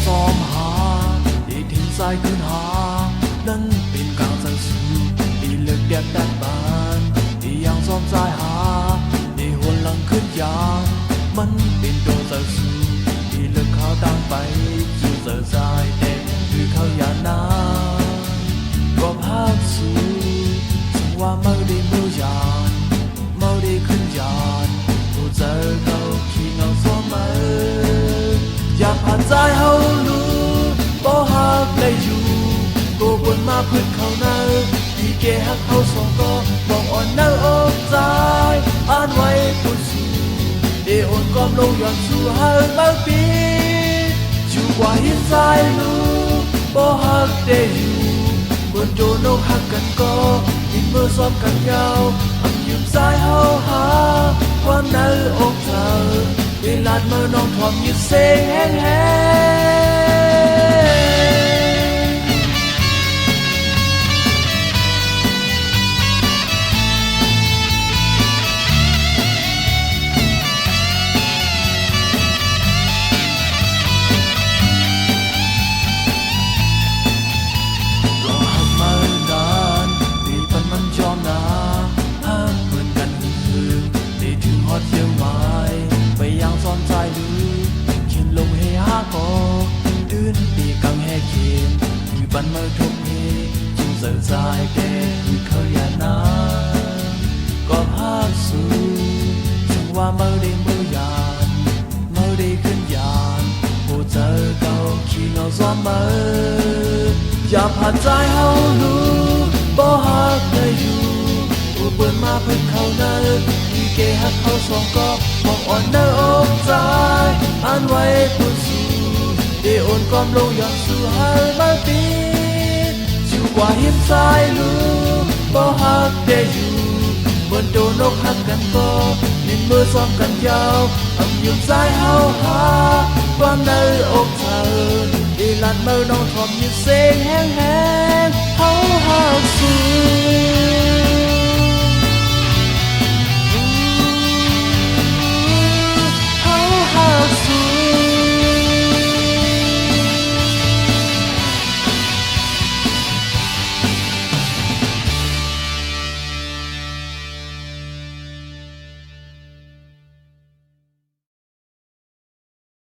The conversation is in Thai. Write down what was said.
ซ้อมหาที่ทิ้งสายขึ้นหานั้นเป็นกาวสังสูที่เลือกเดียกดันบานที่ยังซ้อมสายหาที่หัวหลังขึ้นยางมันเป็นตัวสังสูที่เลือกเขาตั้งไปสู่เสือสายเด็กคือเขาอย่านาก็ภาคสู่สังว่าเมื่อได้เมื่อยานเมื่อได้ขึ้นยานผู้เจอเขาขี่เงาซ้อมมาอยากผ่านใจเฮารู้บ่ฮักได้อยู่ก็บนมาพื้นเขาเนาที่เกฮักเขาสองก็บอกอ่อนเนาอกใจอ่านไว้ผู้สู่เดอ่อนกอมลงย้อนสู่เฮาบางปีอยู่กว่าหินใจรู้บ่ฮักได้อยู่บนโดนอกหักกันก็ยินเมื่อซ้อมกันยาวทำยืมสายเฮาหาความในอกเธอเวลาเมื่อน้องทอมยืดเสียงแห้บันเมื่อทุกทีจึงเสือใจเด็กที่เคยอย่านาก็ภาคสู่จึงว่าเมื่อได้เมื่อยานเมื่อได้ขึ้นยานผู้เจอเก่าขี่เงาซ้อมมืออย่าผ่านใจเฮารู้บ่ฮักได้อยู่ผู้เปิดมาเพิ่งเข้าเนินที่เกฮักเขาสองก็บอกอ่อนเนื้ออกใจอ่านไว้ผู้สู่เดอ่อนกอมลงย้อนสู่หาบางปีกว่าหินทรายรู้บ่ฮักได้อยู่บนโดนอกหักกันก็นินมือซ้อมกันยาวทำยืมสายเฮาหาความในอกเธอดีลันเมื่อน้องทอมยืดเสียงแห้งเฮาฮักสู่